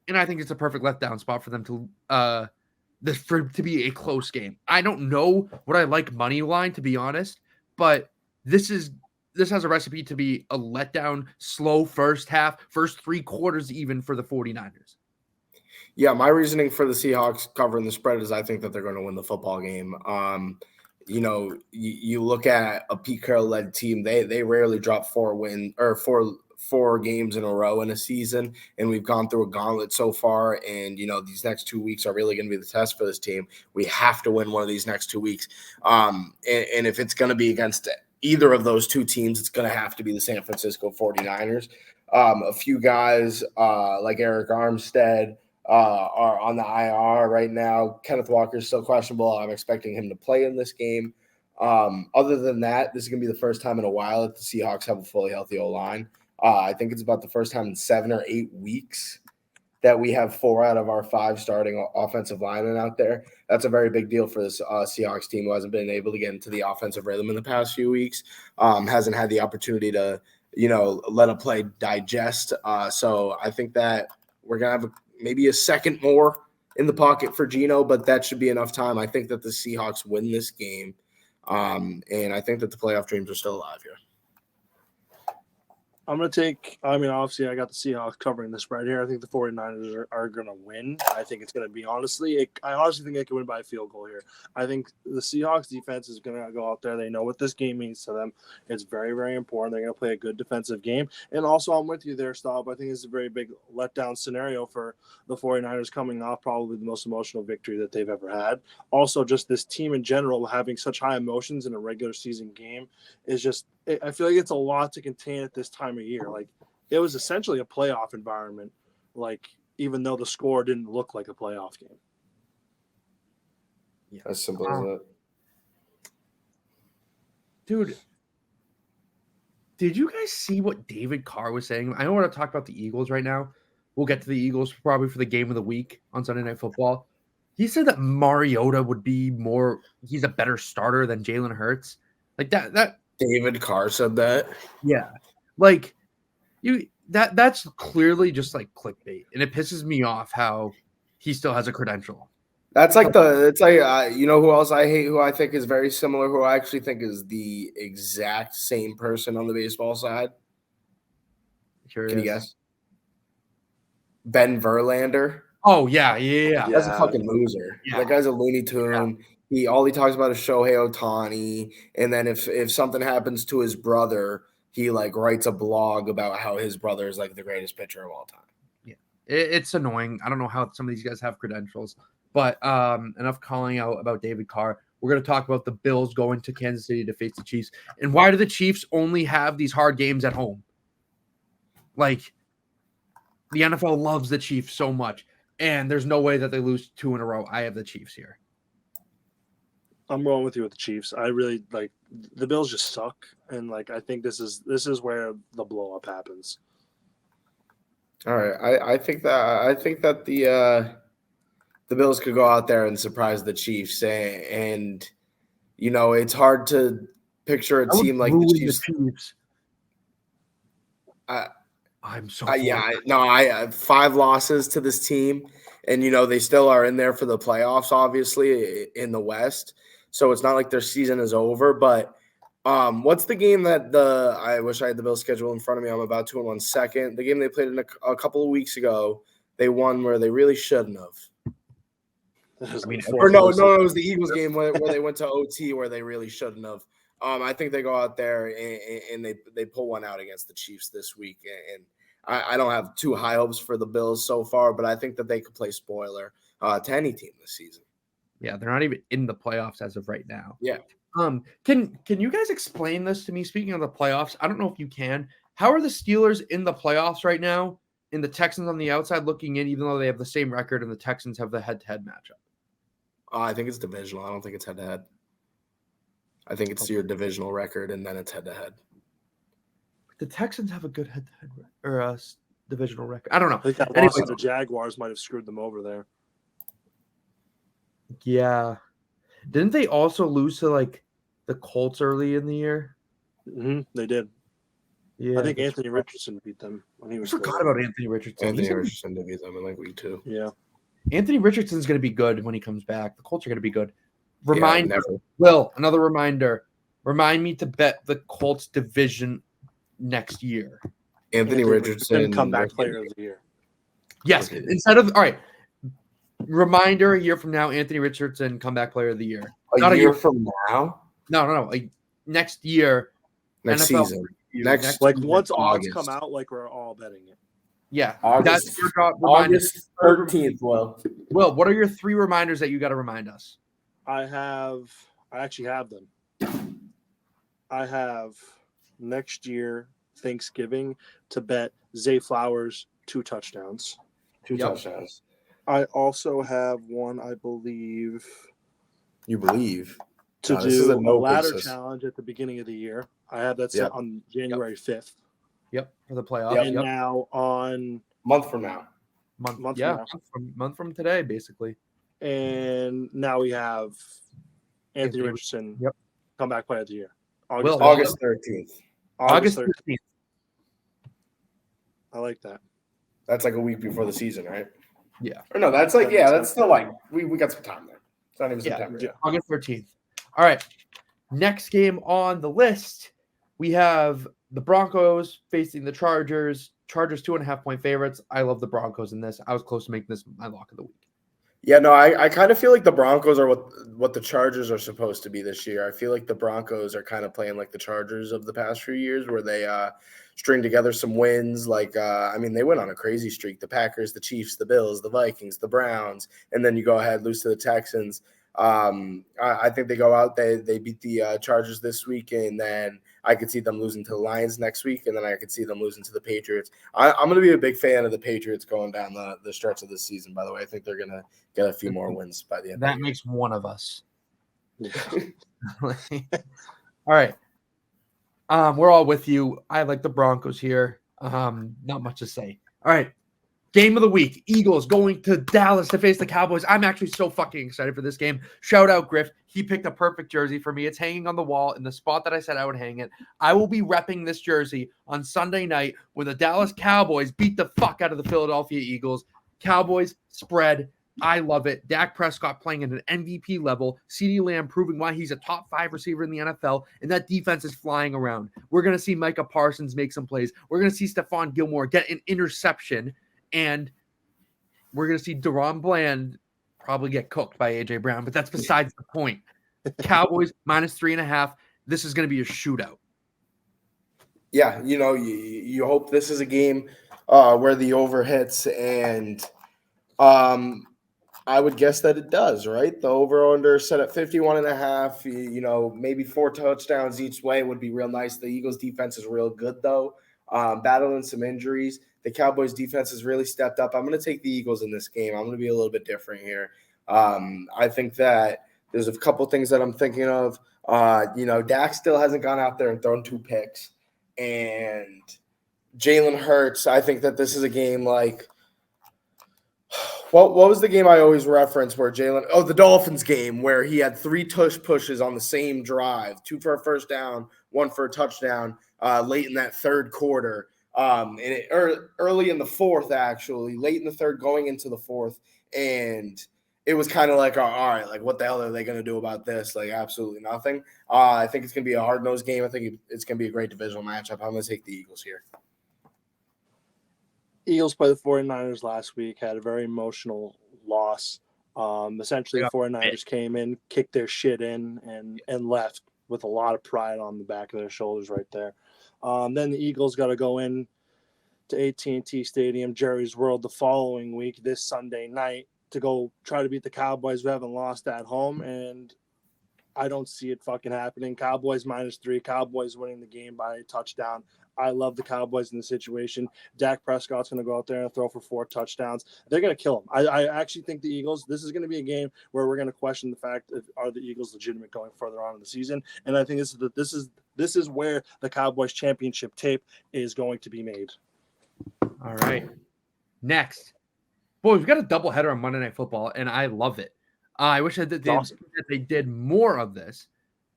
I think it's a perfect letdown spot for them to be a close game. I don't know what I like money line, to be honest, but this has a recipe to be a letdown, slow first half, first 3 quarters even for the 49ers. Yeah, my reasoning for the Seahawks covering the spread is I think that they're going to win the football game. You look at a Pete Carroll-led team, they rarely drop 4 games in a row in a season, and we've gone through a gauntlet so far, and these next 2 weeks are really going to be the test for this team. We have to win one of these next 2 weeks. And if it's going to be against either of those 2 teams, it's going to have to be the San Francisco 49ers. A few guys like Eric Armstead are on the IR right now. Kenneth Walker is still questionable. I'm expecting him to play in this game. Other than that, this is going to be the first time in a while that the Seahawks have a fully healthy O-line. I think it's about the first time in 7 or 8 weeks that we have 4 out of our 5 starting offensive linemen out there. That's a very big deal for this Seahawks team who hasn't been able to get into the offensive rhythm in the past few weeks, hasn't had the opportunity to, let a play digest. So I think that we're going to have maybe a second more in the pocket for Geno, but that should be enough time. I think that the Seahawks win this game, and I think that the playoff dreams are still alive here. I'm going to obviously I got the Seahawks covering the spread here. I think the 49ers are going to win. I think it's going to be I honestly think they can win by a field goal here. I think the Seahawks defense is going to go out there. They know what this game means to them. It's very, very important. They're going to play a good defensive game. And also, I'm with you there, Staub. I think it's a very big letdown scenario for the 49ers coming off probably the most emotional victory that they've ever had. Also, just this team in general having such high emotions in a regular season game is just – I feel like it's a lot to contain at this time of year. Like, it was essentially a playoff environment, like, even though the score didn't look like a playoff game. Yeah, as simple as that. Dude, did you guys see what David Carr was saying? I don't want to talk about the Eagles right now. We'll get to the Eagles probably for the game of the week on Sunday Night Football. He said that Mariota would be he's a better starter than Jalen Hurts. Like that David Carr said that. Yeah. Like that's clearly just like clickbait, and it pisses me off how he still has a credential. That's like who else I hate, who I think is very similar, who I actually think is the exact same person on the baseball side. Can you guess? Ben Verlander. Oh yeah. That's a fucking loser. Yeah. That guy's a Looney Tune. Yeah. All he talks about is Shohei Ohtani, and then if something happens to his brother, he like writes a blog about how his brother is like the greatest pitcher of all time. Yeah, it's annoying. I don't know how some of these guys have credentials, but enough calling out about David Carr. We're going to talk about the Bills going to Kansas City to face the Chiefs, and why do the Chiefs only have these hard games at home? Like, the NFL loves the Chiefs so much, and there's no way that they lose 2 in a row. I have the Chiefs here. I'm going with you with the Chiefs. I really like the Bills just suck, and like I think this is where the blow up happens. All right, I think that the Bills could go out there and surprise the Chiefs, and it's hard to picture a team like the Chiefs. I'm so I have 5 losses to this team, and they still are in there for the playoffs, obviously in the West. So it's not like their season is over. But what's the game that I wish I had the Bills schedule in front of me? I'm about to in 1 second. The game they played in a couple of weeks ago, they won where they really shouldn't have. I mean, Or no, it was the Eagles game where they went to OT where they really shouldn't have. I think they go out there and they pull one out against the Chiefs this week. And I don't have too high hopes for the Bills so far, but I think that they could play spoiler to any team this season. Yeah, they're not even in the playoffs as of right now. Yeah. Can you guys explain this to me? Speaking of the playoffs, I don't know if you can. How are the Steelers in the playoffs right now? And the Texans on the outside looking in, even though they have the same record, and the Texans have the head-to-head matchup. I think it's divisional. I don't think it's head-to-head. I think it's your divisional record, and then it's head-to-head. The Texans have a good head-to-head or divisional record. I don't know. I think that loss to the Jaguars might have screwed them over there. Yeah. Didn't they also lose to, like, the Colts early in the year? Mm-hmm. They did. Yeah. I think Anthony Richardson beat them when he was. I forgot about Anthony Richardson. Anthony Richardson beat them in like week 2. Yeah. Anthony Richardson's going to be good when he comes back. The Colts are going to be good. Another reminder. Remind me to bet the Colts division next year. Anthony Richardson comeback player of the year. Yes. Okay. Instead of all right. Reminder: a year from now, Anthony Richardson comeback player of the year. Not a year from now. No. Like next year. Next NFL season. Next once odds come out, like we're all betting it. Yeah. August 13th. Will, what are your 3 reminders that you got to remind us? I actually have them. I have next year Thanksgiving to bet Zay Flowers 2 touchdowns. 2 touchdowns. I also have one, I believe. You believe? To do a ladder challenge at the beginning of the year. I have that set on January 5th. Yep, for the playoffs. And now on month from now. Month from today, basically. And now we have Anthony Richardson. Yep. Comeback player of the year. August 13th. August 13th. I like that. That's like a week before the season, right? Yeah. Or no, that's like that's still like we got some time there. It's not even September. Yeah. August 13th. All right. Next game on the list, we have the Broncos facing the Chargers. Chargers 2.5-point favorites. I love the Broncos in this. I was close to making this my lock of the week. Yeah, no, I kind of feel like the Broncos are what the Chargers are supposed to be this year. I feel like the Broncos are kind of playing like the Chargers of the past few years where they string together some wins. Like, they went on a crazy streak. The Packers, the Chiefs, the Bills, the Vikings, the Browns, and then you go ahead, lose to the Texans. I think they go out, they beat the Chargers this week, and then I could see them losing to the Lions next week, and then I could see them losing to the Patriots. I'm going to be a big fan of the Patriots going down the stretch of this season, by the way. I think they're going to get a few more wins by the end. That makes one of us. All right. We're all with you. I like the Broncos here. Not much to say. All right. Game of the week. Eagles going to Dallas to face the Cowboys. I'm actually so fucking excited for this game. Shout out Griff. He picked a perfect jersey for me. It's hanging on the wall in the spot that I said I would hang it. I will be repping this jersey on Sunday night when the Dallas Cowboys beat the fuck out of the Philadelphia Eagles. Cowboys spread. I love it. Dak Prescott playing at an MVP level. CeeDee Lamb proving why he's a top 5 receiver in the NFL, and that defense is flying around. We're going to see Micah Parsons make some plays. We're going to see Stephon Gilmore get an interception, and we're going to see Deron Bland probably get cooked by A.J. Brown, but that's besides the point. Cowboys -3.5. This is going to be a shootout. Yeah, you hope this is a game where the over hits, and I would guess that it does, right? The over-under set at 51.5. Maybe 4 touchdowns each way would be real nice. The Eagles' defense is real good, though. Battling some injuries. The Cowboys' defense has really stepped up. I'm going to take the Eagles in this game. I'm going to be a little bit different here. I think that there's a couple things that I'm thinking of. Dak still hasn't gone out there and thrown 2 picks. And Jalen Hurts, I think that this is a game like – what was the game I always reference where the Dolphins game where he had 3 tush pushes on the same drive, 2 for a first down, 1 for a touchdown late in that third quarter. Early in the fourth, actually, late in the third, going into the fourth. And it was kind of like, all right, like what the hell are they going to do about this? Like absolutely nothing. I think it's going to be a hard-nosed game. I think it's going to be a great divisional matchup. I'm going to take the Eagles here. Eagles played the 49ers last week, had a very emotional loss. Essentially, the 49ers came in, kicked their shit in, and left with a lot of pride on the back of their shoulders right there. Then the Eagles got to go in to AT&T Stadium, Jerry's World, the following week, this Sunday night, to go try to beat the Cowboys who haven't lost at home, and I don't see it fucking happening. Cowboys -3, Cowboys winning the game by a touchdown. I love the Cowboys in the situation. Dak Prescott's going to go out there and throw for 4 touchdowns. They're going to kill him. I actually think the Eagles, this is going to be a game where we're going to question the fact of, are the Eagles legitimate going further on in the season? And I think this is where the Cowboys championship tape is going to be made. All right. Next. Boy, we've got a doubleheader on Monday Night Football, and I love it. I wish that they did more of this,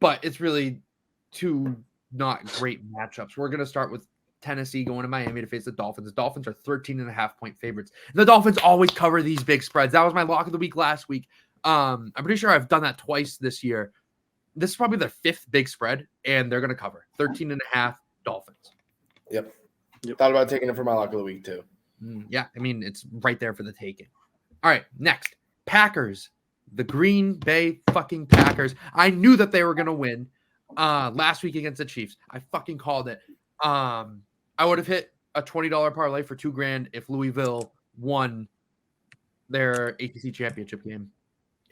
but it's really two not great matchups. We're going to start with Tennessee going to Miami to face the Dolphins. The Dolphins are 13.5-point favorites. The Dolphins always cover these big spreads. That was my lock of the week last week. I'm pretty sure I've done that twice this year. This is probably their 5th big spread, and they're going to cover 13.5 Dolphins. Yep. Thought about taking it for my lock of the week too. Yeah, I mean, it's right there for the taking. All right, next. Packers. The Green Bay fucking Packers. I knew that they were going to win last week against the Chiefs. I fucking called it. I would have hit a $20 parlay for $2,000 if Louisville won their ACC championship game.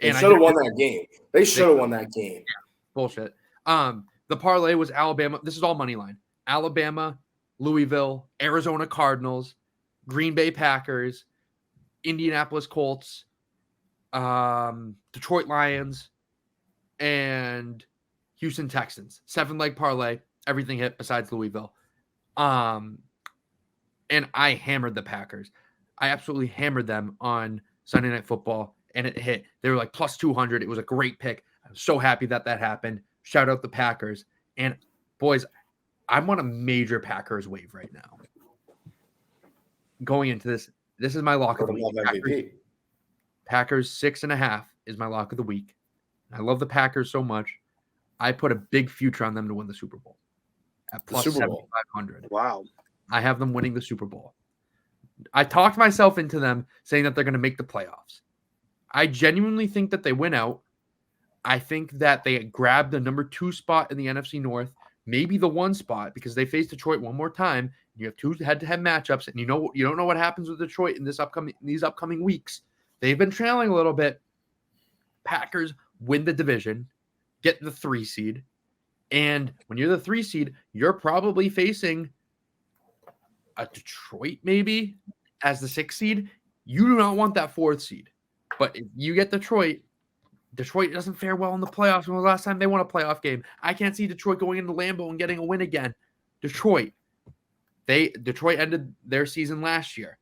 They should have won that game. They should have won that game. Yeah, bullshit. The parlay was Alabama. This is all money line. Alabama, Louisville, Arizona Cardinals, Green Bay Packers, Indianapolis Colts, Detroit Lions, and Houston Texans. 7-leg parlay. Everything hit besides Louisville. And I hammered the Packers. I absolutely hammered them on Sunday Night Football, and it hit. They were like plus 200. It was a great pick. I was so happy that happened. Shout out the Packers. And boys, I'm on a major Packers wave right now. Going into this is my lock of the week. Packers 6.5 is my lock of the week. I love the Packers so much. I put a big future on them to win the Super Bowl at plus 7,500. Wow. I have them winning the Super Bowl. I talked myself into them saying that they're going to make the playoffs. I genuinely think that they win out. I think that they grab the number 2 spot in the NFC North, maybe the 1 spot, because they face Detroit one more time. You have 2 head-to-head matchups, and you don't know what happens with Detroit in these upcoming weeks. They've been trailing a little bit. Packers win the division, get the 3 seed, and when you're the 3 seed, you're probably facing a Detroit maybe as the 6 seed. You do not want that 4th seed, but if you get Detroit doesn't fare well in the playoffs. When was the last time they won a playoff game? I can't see Detroit going into Lambeau and getting a win again. Detroit ended their season last year.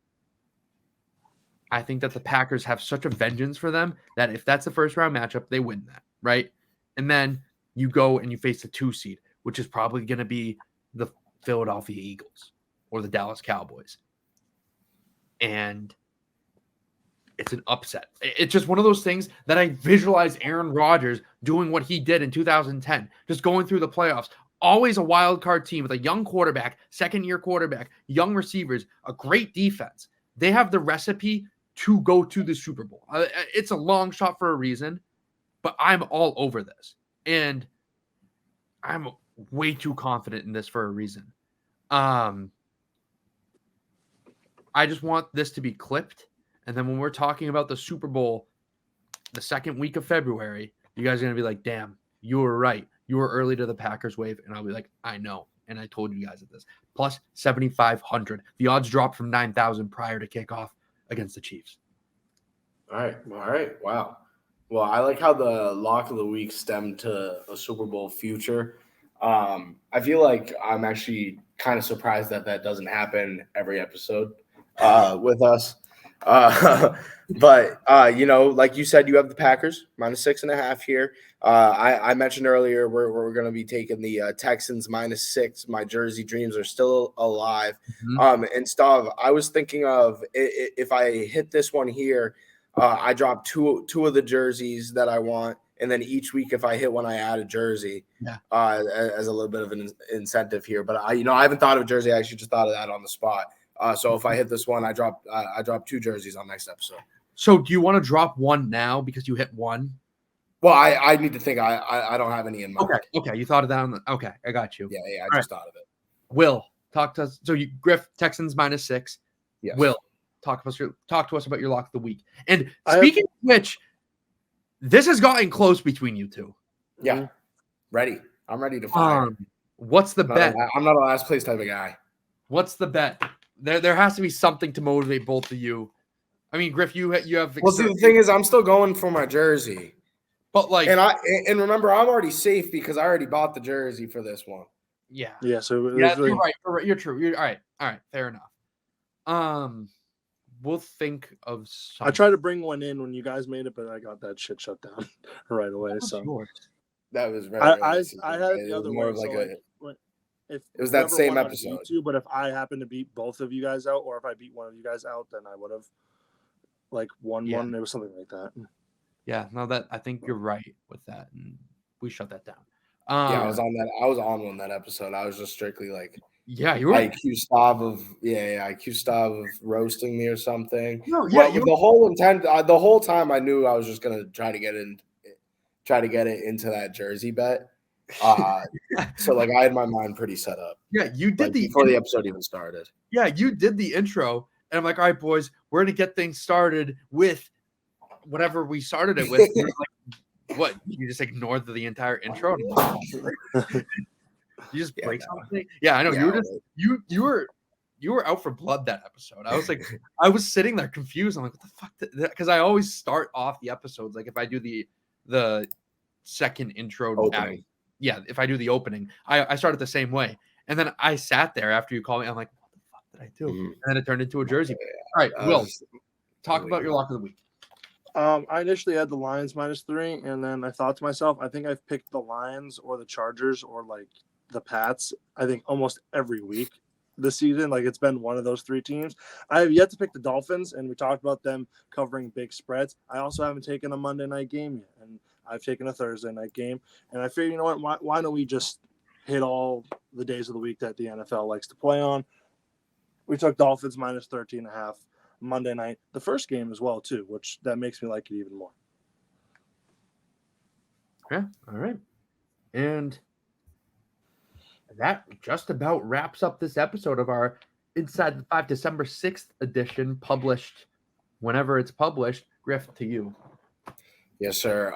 I think that the Packers have such a vengeance for them that if that's the first round matchup, they win that, right? And then you go and you face the 2 seed, which is probably going to be the Philadelphia Eagles or the Dallas Cowboys. And it's an upset. It's just one of those things that I visualize Aaron Rodgers doing what he did in 2010, just going through the playoffs. Always a wild card team with a young quarterback, second-year quarterback, young receivers, a great defense. They have the recipe to go to the Super Bowl. It's a long shot for a reason, but I'm all over this. And I'm way too confident in this for a reason. I just want this to be clipped. And then when we're talking about the Super Bowl, the second week of February, you guys are going to be like, damn, you were right. You were early to the Packers wave. And I'll be like, I know. And I told you guys this. Plus 7,500. The odds dropped from 9,000 prior to kickoff against the Chiefs. All right. Wow. Well, I like how the lock of the week stemmed to a Super Bowl future. I feel like I'm actually kind of surprised that doesn't happen every episode with us. But like you said, you have the Packers -6.5 here. I mentioned earlier we're going to be taking the Texans -6. My Jersey dreams are still alive. Mm-hmm. And Stav, I was thinking of if I hit this one here, I drop two of the jerseys that I want. And then each week, if I hit one, I add a jersey as a little bit of an incentive here. But I haven't thought of a jersey. I actually just thought of that on the spot. So if I hit this one, I drop 2 jerseys on next episode. So do you want to drop one now because you hit one? Well, I need to think. I don't have any in mind. Okay. You thought of that. Okay, I got you. Yeah, I All just thought of it. Will, talk to us. So Griff, Texans -6. Yes. Will, talk to us about your lock of the week. And speaking of which, this has gotten close between you two. Yeah, ready. I'm ready to fire. What's the bet? I'm not a last place type of guy. What's the bet? There has to be something to motivate both of you. I mean, Griff, you have. Well, see, the thing is, I'm still going for my jersey. But and remember, I'm already safe because I already bought the jersey for this one. Yeah. So you're right. You're true. All right. Fair enough. We'll think of something. I tried to bring one in when you guys made it, but I got that shit shut down right away. So that was very. I had it the other way. It was that same episode. But if I happened to beat both of you guys out, or if I beat one of you guys out, then I would have won one. It was something like that. Yeah, no, that I think you're right with that, and we shut that down. I was on that. I was on one that episode. I was just strictly you were accused Stav of roasting me or something. No, the whole intent. The whole time I knew I was just gonna try to get it into that jersey bet. So I had my mind pretty set up. Yeah, you did before the episode even started. Yeah, you did the intro, and I'm like, all right, boys, we're gonna get things started with whatever we started it with. What? You just ignored the entire intro? You just break something? Yeah, I know. Yeah, you were out for blood that episode. I was I was sitting there confused. I'm like, what the fuck? Because I always start off the episodes if I do the second intro opening. If I do the opening, I start it the same way. And then I sat there after you called me. I'm like, what the fuck did I do? And then it turned into a jersey. All right, Will, talk about your lock of the week. I initially had the Lions -3, and then I thought to myself, I think I've picked the Lions or the Chargers or the Pats. I think almost every week this season, it's been one of those three teams. I have yet to pick the Dolphins, and we talked about them covering big spreads. I also haven't taken a Monday night game yet, and I've taken a Thursday night game. And I figured, you know what? Why don't we just hit all the days of the week that the NFL likes to play on? We took Dolphins -13.5. Monday night, the first game as well too, which that makes me like it even more. Yeah, all right. And that just about wraps up this episode of our Inside the 5 December 6th edition, published whenever it's published. Griff, to you. Yes, sir.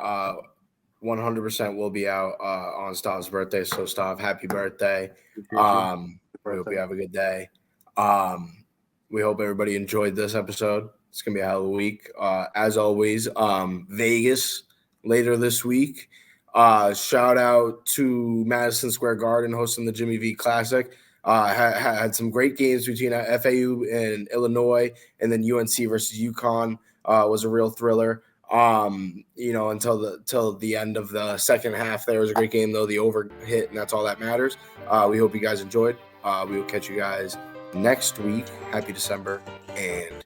100% will be out on Stav's birthday. So Stav, happy birthday. We hope you have a good day. We hope everybody enjoyed this episode. It's going to be a hell of a week. As always, Vegas later this week. Shout out to Madison Square Garden hosting the Jimmy V Classic. Had some great games between FAU and Illinois, and then UNC versus UConn was a real thriller. Until the end of the second half, there was a great game, though. The over hit, and that's all that matters. We hope you guys enjoyed. We will catch you guys next week. Happy December, and